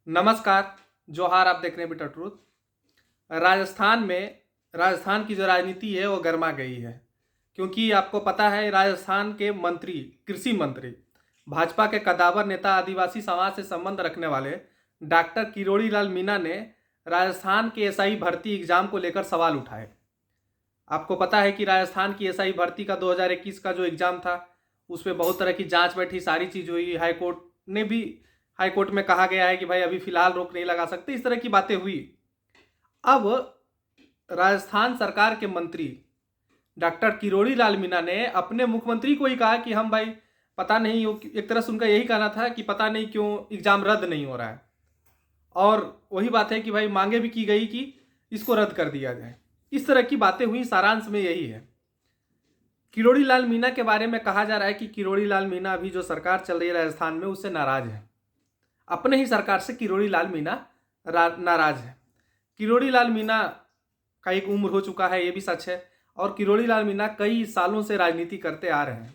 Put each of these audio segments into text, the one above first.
नमस्कार। जोहार। आप देख रहे हैं बिटर ट्रूथ। राजस्थान की जो राजनीति है वो गर्मा गई है, क्योंकि आपको पता है राजस्थान के मंत्री, कृषि मंत्री, भाजपा के कद्दावर नेता, आदिवासी समाज से संबंध रखने वाले डॉक्टर किरोड़ी लाल मीणा ने राजस्थान के एसआई भर्ती एग्जाम को लेकर सवाल उठाए। आपको पता है कि राजस्थान की एसआई भर्ती का 2021 का जो एग्ज़ाम था उस पर बहुत तरह की जांच बैठी, सारी चीज़ हुई। हाईकोर्ट में कहा गया है कि भाई अभी फ़िलहाल रोक नहीं लगा सकते, इस तरह की बातें हुई। अब राजस्थान सरकार के मंत्री डॉक्टर किरोड़ी लाल मीणा ने अपने मुख्यमंत्री को ही कहा कि हम भाई पता नहीं, एक तरह से उनका यही कहना था कि पता नहीं क्यों एग्ज़ाम रद्द नहीं हो रहा है। और वही बात है कि भाई मांगे भी की गई कि इसको रद्द कर दिया जाए। इस तरह की बातें हुई। सारांश में यही है। किरोड़ी लाल मीणा के बारे में कहा जा रहा है कि किरोड़ी लाल मीणा अभी जो सरकार चल रही है राजस्थान में उससे नाराज है। अपने ही सरकार से किरोड़ी लाल मीणा नाराज है। किरोड़ी लाल मीणा का एक उम्र हो चुका है, ये भी सच है। और किरोड़ी लाल मीणा कई सालों से राजनीति करते आ रहे हैं।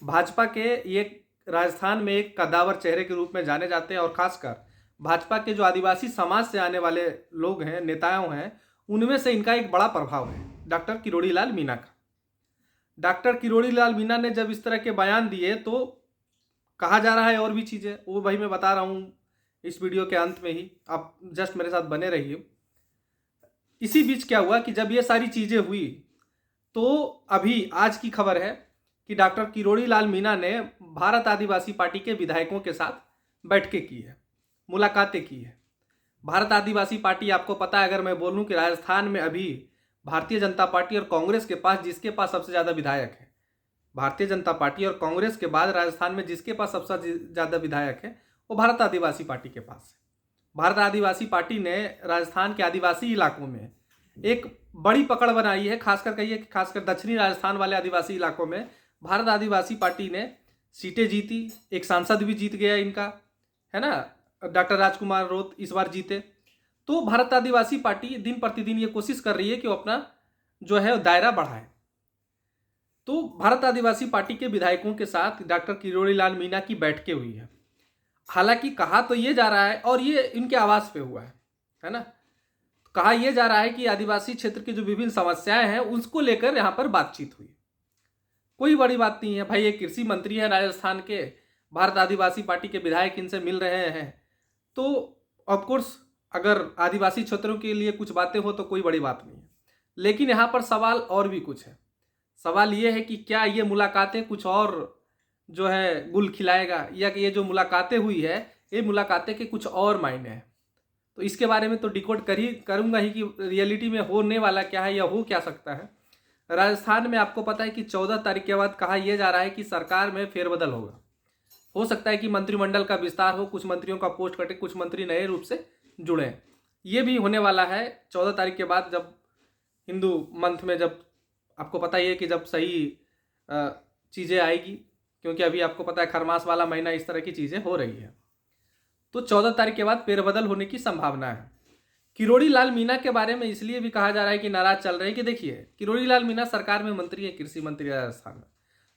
भाजपा के ये राजस्थान में एक कद्दावर चेहरे के रूप में जाने जाते हैं। और खासकर भाजपा के जो आदिवासी समाज से आने वाले लोग हैं, नेताओं हैं, उनमें से इनका एक बड़ा प्रभाव है डॉक्टर किरोड़ी लाल मीणा का। डॉक्टर किरोड़ी लाल मीणा ने जब इस तरह के बयान दिए तो कहा जा रहा है और भी चीज़ें, वो भाई मैं बता रहा हूँ इस वीडियो के अंत में ही। आप जस्ट मेरे साथ बने रहिए। इसी बीच क्या हुआ कि जब ये सारी चीज़ें हुई तो अभी आज की खबर है कि डॉक्टर किरोड़ी लाल मीणा ने भारत आदिवासी पार्टी के विधायकों के साथ बैठकें की है, मुलाकातें की है। भारत आदिवासी पार्टी, आपको पता है, अगर मैं बोलूं कि राजस्थान में अभी भारतीय जनता पार्टी और कांग्रेस के पास जिसके पास सबसे ज़्यादा विधायक है, भारतीय जनता पार्टी और कांग्रेस के बाद राजस्थान में जिसके पास सबसे ज़्यादा विधायक है वो भारत आदिवासी पार्टी के पास है। भारत आदिवासी पार्टी ने राजस्थान के आदिवासी इलाकों में एक बड़ी पकड़ बनाई है। खासकर कहिए कि खासकर दक्षिणी राजस्थान वाले आदिवासी इलाकों में भारत आदिवासी पार्टी ने सीटें जीती। एक सांसद भी जीत गया इनका, है ना, डॉक्टर राजकुमार रोत इस बार जीते। तो भारत आदिवासी पार्टी दिन प्रतिदिन ये कोशिश कर रही है कि वो अपना जो है दायरा बढ़ाए। तो भारत आदिवासी पार्टी के विधायकों के साथ डॉक्टर किरोड़ी लाल मीणा की बैठकें हुई है। हालांकि कहा तो ये जा रहा है, और ये इनके आवास पे हुआ है ना, कहा यह जा रहा है कि आदिवासी क्षेत्र की जो विभिन्न समस्याएं हैं उसको लेकर यहां पर बातचीत हुई। कोई बड़ी बात नहीं है भाई, एक कृषि मंत्री है राजस्थान के, भारत आदिवासी पार्टी के विधायक इनसे मिल रहे हैं, तो ऑफकोर्स अगर आदिवासी क्षेत्रों के लिए कुछ बातें हो तो कोई बड़ी बात नहीं है। लेकिन यहाँ पर सवाल और भी कुछ है। सवाल ये है कि क्या ये मुलाकातें कुछ और जो है गुल खिलाएगा, या कि ये जो मुलाकातें हुई है ये मुलाकातें के कुछ और मायने हैं। तो इसके बारे में तो डिकोड करूंगा ही कि रियलिटी में होने वाला क्या है या हो क्या सकता है। राजस्थान में आपको पता है कि 14 तारीख के बाद कहा यह जा रहा है कि सरकार में फेरबदल होगा। हो सकता है कि मंत्रिमंडल का विस्तार हो, कुछ मंत्रियों का पोस्ट कटे, कुछ मंत्री नए रूप से जुड़े। ये भी होने वाला है 14 तारीख के बाद, जब हिंदू मंथ में, जब आपको पता ही है कि जब सही चीज़ें आएगी, क्योंकि अभी आपको पता है खरमास वाला महीना, इस तरह की चीज़ें हो रही है। तो 14 तारीख के बाद फेरबदल होने की संभावना है। किरोड़ी लाल मीणा के बारे में इसलिए भी कहा जा रहा है कि नाराज चल रहे हैं कि देखिए, किरोड़ी लाल मीणा सरकार में मंत्री है, कृषि मंत्री राजस्थान में।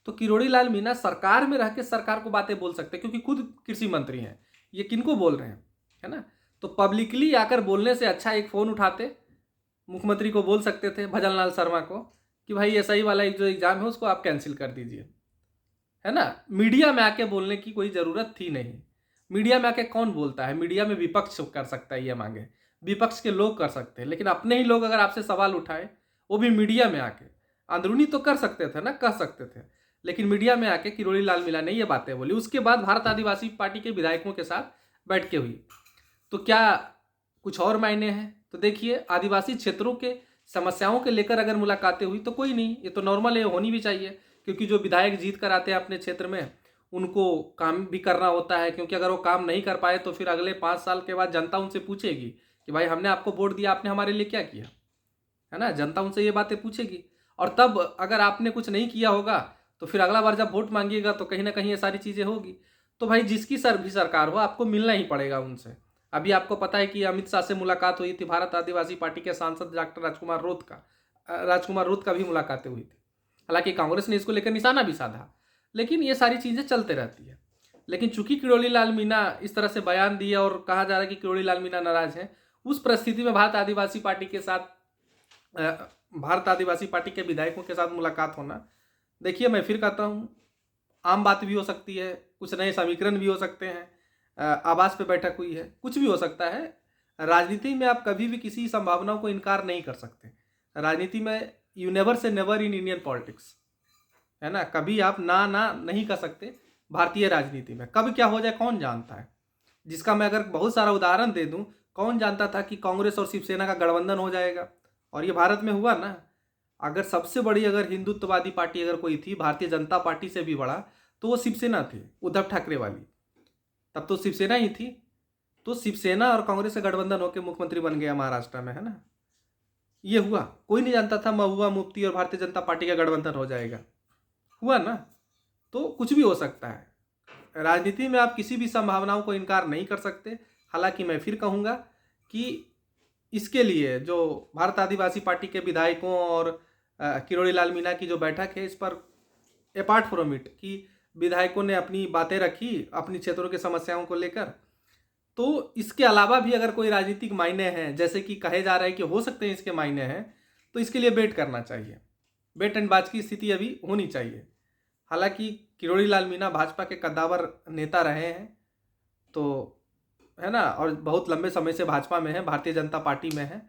तो किरोड़ी लाल मीणा सरकार में रह के सरकार को बातें बोल सकते हैं, क्योंकि खुद कृषि मंत्री हैं। ये किनको बोल रहे हैं, है ना। तो पब्लिकली आकर बोलने से अच्छा एक फ़ोन उठाते, मुख्यमंत्री को बोल सकते थे, भजन लाल शर्मा को, कि भाई ऐसा ही वाला जो एग्ज़ाम है उसको आप कैंसिल कर दीजिए, है ना। मीडिया में आके बोलने की कोई ज़रूरत थी नहीं। मीडिया में आके कौन बोलता है? मीडिया में विपक्ष कर सकता है ये मांगे, विपक्ष के लोग कर सकते हैं, लेकिन अपने ही लोग अगर आपसे सवाल उठाए, वो भी मीडिया में आके, अंदरूनी तो कर सकते थे ना, कह सकते थे, लेकिन मीडिया में आके किरोड़ी लाल मीणा ने ये बातें बोली। उसके बाद भारत आदिवासी पार्टी के विधायकों के साथ बैठ के हुई। तो क्या कुछ और मायने हैं? तो देखिए, आदिवासी क्षेत्रों के समस्याओं के लेकर अगर मुलाकातें हुई तो कोई नहीं, ये तो नॉर्मल है, होनी भी चाहिए, क्योंकि जो विधायक जीत कर आते हैं अपने क्षेत्र में उनको काम भी करना होता है। क्योंकि अगर वो काम नहीं कर पाए तो फिर अगले 5 साल के बाद जनता उनसे पूछेगी कि भाई हमने आपको वोट दिया, आपने हमारे लिए क्या किया, है ना। जनता उनसे ये बातें पूछेगी, और तब अगर आपने कुछ नहीं किया होगा तो फिर अगला बार जब वोट मांगिएगा तो कहीं ना कहीं ये सारी चीज़ें होगी। तो भाई जिसकी भी सरकार हो, आपको मिलना ही पड़ेगा उनसे। अभी आपको पता है कि अमित शाह से मुलाकात हुई थी, भारत आदिवासी पार्टी के सांसद डॉक्टर राजकुमार रोत का भी मुलाकातें हुई थी। हालांकि कांग्रेस ने इसको लेकर निशाना भी साधा, लेकिन ये सारी चीज़ें चलते रहती है। लेकिन चूंकि किरोड़ी लाल मीणा इस तरह से बयान दिया और कहा जा रहा है कि किरोड़ी लाल मीणा नाराज है, उस परिस्थिति में भारत आदिवासी पार्टी के साथ भारत आदिवासी पार्टी के विधायकों के साथ मुलाकात होना, देखिए मैं फिर कहता हूँ, आम बात भी हो सकती है, कुछ नए समीकरण भी हो सकते हैं, आवास पे बैठक हुई है, कुछ भी हो सकता है। राजनीति में आप कभी भी किसी संभावनाओं को इनकार नहीं कर सकते। राजनीति में you never say never in Indian politics, है ना, कभी आप ना नहीं कर सकते भारतीय राजनीति में। कब क्या हो जाए कौन जानता है। जिसका मैं अगर बहुत सारा उदाहरण दे दूं, कौन जानता था कि कांग्रेस और शिवसेना का गठबंधन हो जाएगा, और ये भारत में हुआ ना। अगर सबसे बड़ी अगर हिंदुत्ववादी पार्टी अगर कोई थी भारतीय जनता पार्टी से भी बड़ा, तो वो शिवसेना थी, उद्धव ठाकरे वाली, तब तो शिवसेना ही थी। तो शिवसेना और कांग्रेस का गठबंधन होकर मुख्यमंत्री बन गया महाराष्ट्र में, है ना। ये हुआ, कोई नहीं जानता था महुआ मुफ्ती और भारतीय जनता पार्टी का गठबंधन हो जाएगा, हुआ ना। तो कुछ भी हो सकता है। राजनीति में आप किसी भी संभावनाओं को इनकार नहीं कर सकते। हालांकि मैं फिर कहूँगा कि इसके लिए जो भारत आदिवासी पार्टी के विधायकों और किरोड़ी लाल मीणा की जो बैठक है, इस पर अपार्ट फ्रॉम इट कि विधायकों ने अपनी बातें रखी अपनी क्षेत्रों की समस्याओं को लेकर, तो इसके अलावा भी अगर कोई राजनीतिक मायने हैं, जैसे कि कहे जा रहा है कि हो सकते हैं इसके मायने हैं, तो इसके लिए वेट करना चाहिए। वेट एंड वॉच की स्थिति अभी होनी चाहिए। हालांकि किरोड़ी लाल मीणा भाजपा के कद्दावर नेता रहे हैं, तो है ना, और बहुत लंबे समय से भाजपा में है, भारतीय जनता पार्टी में है,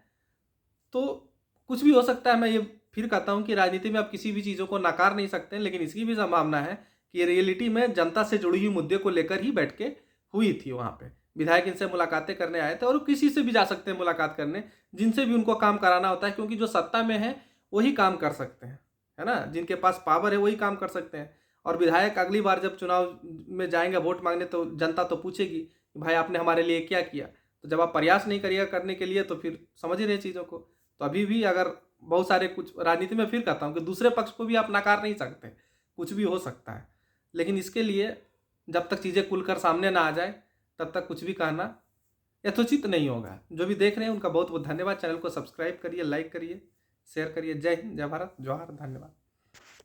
तो कुछ भी हो सकता है। मैं ये फिर कहता हूँ कि राजनीति में आप किसी भी चीज़ों को नकार नहीं सकते, लेकिन इसकी भी संभावना है कि रियलिटी में जनता से जुड़ी हुई मुद्दे को लेकर ही बैठ के हुई थी। वहाँ पे विधायक इनसे मुलाकातें करने आए थे, और किसी से भी जा सकते हैं मुलाकात करने, जिनसे भी उनको काम कराना होता है, क्योंकि जो सत्ता में है वही काम कर सकते हैं, है ना, जिनके पास पावर है वही काम कर सकते हैं। और विधायक अगली बार जब चुनाव में जाएंगे वोट मांगने, तो जनता तो पूछेगी भाई आपने हमारे लिए क्या किया। तो जब आप प्रयास नहीं करिएगा करने के लिए, तो फिर समझ ही रहे चीज़ों को। तो अभी भी अगर बहुत सारे कुछ राजनीति में फिर कहता हूँ कि दूसरे पक्ष को भी आप नकार नहीं सकते, कुछ भी हो सकता है। लेकिन इसके लिए जब तक चीज़ें खुलकर सामने ना आ जाए, तब तक कुछ भी कहना यथोचित नहीं होगा। जो भी देख रहे हैं उनका बहुत बहुत धन्यवाद। चैनल को सब्सक्राइब करिए, लाइक करिए, शेयर करिए। जय हिंद, जय भारत, जौहार, धन्यवाद।